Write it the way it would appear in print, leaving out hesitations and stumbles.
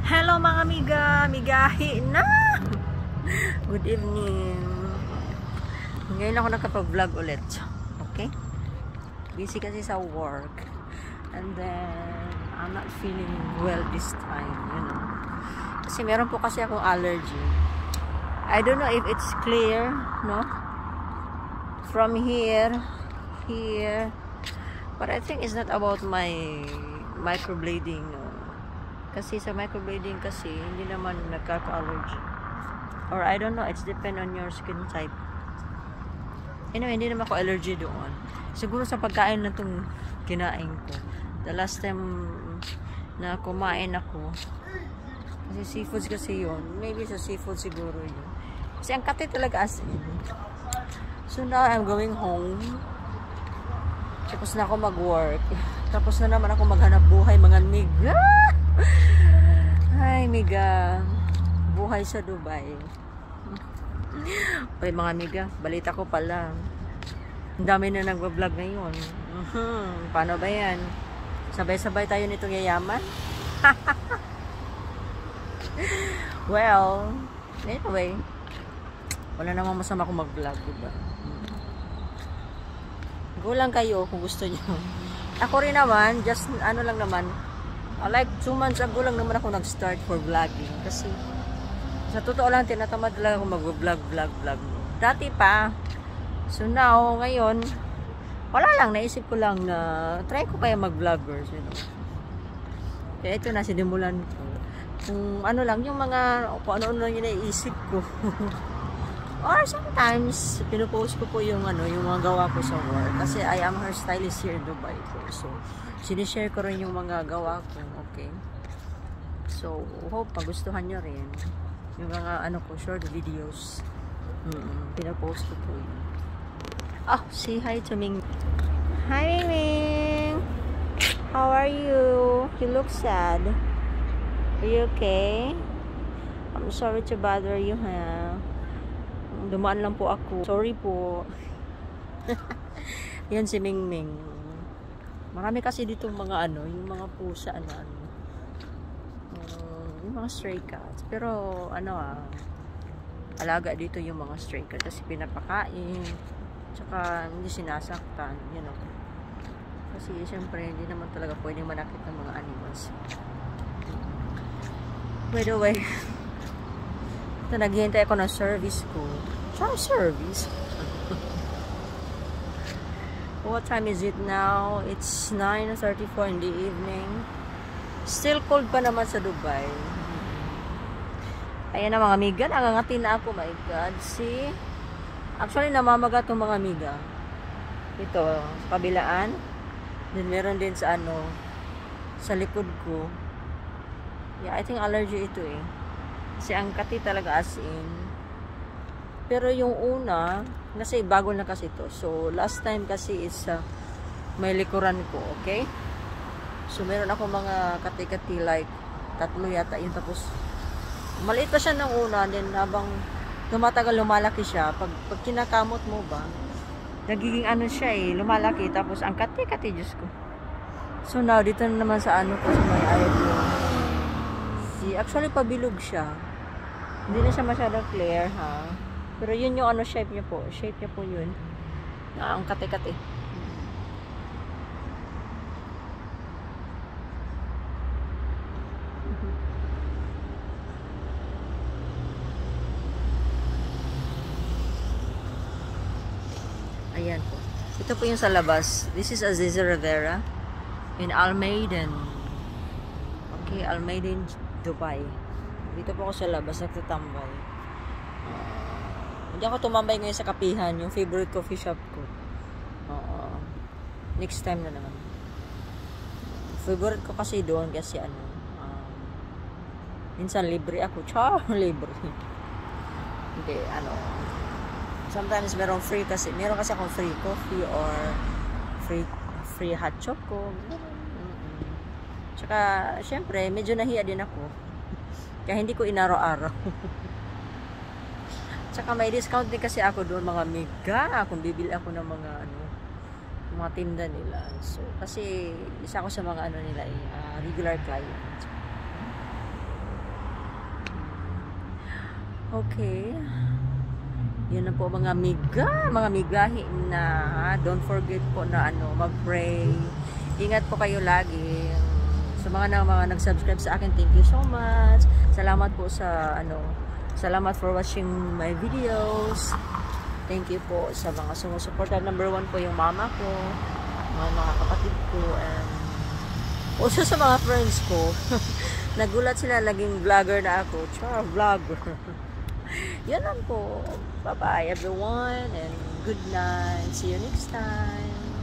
Hello mga amiga, migahi na! Good evening. Ngayon ako nakapag-vlog ulit. Okay? Busy kasi sa work. And then, I'm not feeling well this time, you know. Kasi meron po kasi akong allergy. I don't know if it's clear, no? From here. But I think it's not about my microblading. Kasi sa microblading kasi, hindi naman nagkaka-allergy. Or I don't know, it's depend on your skin type. Anyway, hindi naman ako allergy doon. Siguro sa pagkain na itong kinain ko. The last time na kumain ako, kasi seafoods kasi yun. Maybe sa seafood siguro yun. Kasi ang kati talaga as in. So now, I'm going home. Tapos na ako mag-work. Tapos na naman ako maghanap buhay, mga miga. Ay, miga. Buhay sa Dubai. Oy, mga miga, balita ko pala. Ang dami na nagwa-vlog ngayon. Paano ba yan? Sabay-sabay tayo nitong yayaman? Well, anyway, wala namang masama kung mag-vlog, diba? Go lang kayo kung gusto nyo. Ako rin naman, just ano lang naman, like 2 months ago lang naman ako nag-start for vlogging. Kasi sa totoo lang, tinatamad lang ako mag-vlog. Dati pa. So now, ngayon, wala lang, naisip ko lang na try ko kaya mag-vloggers, you know. Kaya ito na, sinimulan ko. Kung ano lang, yung mga, kung ano-ano lang yung naisip ko. Or sometimes, pinupost ko po yung ano, yung mga gawa ko sa work. Kasi I am hairstylist here in Dubai po. So, sinishare ko rin yung mga gawa ko. Okay? So, hope magustuhan nyo rin. Yung mga ano ko, short videos. Pinapost ko po yun. Oh, say hi to Ming. Hi, Ming! How are you? You look sad. Are you okay? I'm sorry to bother you, ha? Dumaan lang po ako. Sorry po. Yan si Mingming. Marami kasi dito mga ano, yung mga pusa na ano. Yung mga stray cats. Pero ano alaga dito yung mga stray cats kasi pinapakain. Tsaka hindi sinasaktan, you know. Kasi syempre hindi naman talaga pwedeng manakit ng mga animals. By the way, ito, naghihintay ako ng service ko. Saan service? What time is it now? It's 9:34 in the evening. Still cold pa naman sa Dubai. Ayan na mga miga. Nangangati na ako. My God. See? Actually, namamaga itong mga miga. Ito, sa kabilaan. Then, meron din sa ano, sa likod ko. Yeah, I think allergy ito eh. Kasi ang kati talaga as in. Pero yung una, kasi bago na kasi ito. So, last time kasi is may likuran ko, okay? So, meron ako mga kati-kati like 3 yata yun. Tapos, maliit pa siya ng una. Then, habang tumatagal, lumalaki siya. Pag kinakamot mo ba, nagiging ano siya eh, lumalaki. Tapos, ang kati-kati, Diyos ko. So, now, dito na naman sa ano ko, sa may eyebrow. Actually, pabilog siya. Hindi na siya masyadong clear, ha? Pero yun yung ano, shape niya po. Shape niya po yun. Ang kate-kate. Ayan po. Ito po yung sa labas. This is Aziza Rivera in Al Maiden. Okay, Al Maiden, Dubai. Dito po ako sa labas, nagtatambay. Hindi ako tumambay ngayon sa Kapihan, yung favorite coffee shop ko. Next time na naman. Favorite ko kasi doon kasi ano, minsan libre ako. Libre. Hindi, ano. Sometimes merong free kasi. Meron kasi akong free coffee or free hot choco. Tsaka, syempre, medyo nahiya din ako. Kaya hindi ko inaraw-araw. Tsaka may discount din kasi ako doon, mga mega. Kung bibili ako ng mga ano, mga tinda nila. So, kasi isa ko sa mga ano nila regular client. Okay. Yan na po mga migahi na. Don't forget po na mag-pray. Ingat po kayo lagi. Sa mga nag-subscribe sa akin, thank you so much. Salamat po sa salamat for watching my videos. Thank you po sa mga sumusuporta. Number 1 po yung mama ko, mga kapatid ko, and also sa mga friends ko. Nagulat sila, laging vlogger na ako. Char, vlogger. Yan lang po. Bye-bye everyone and good night. See you next time.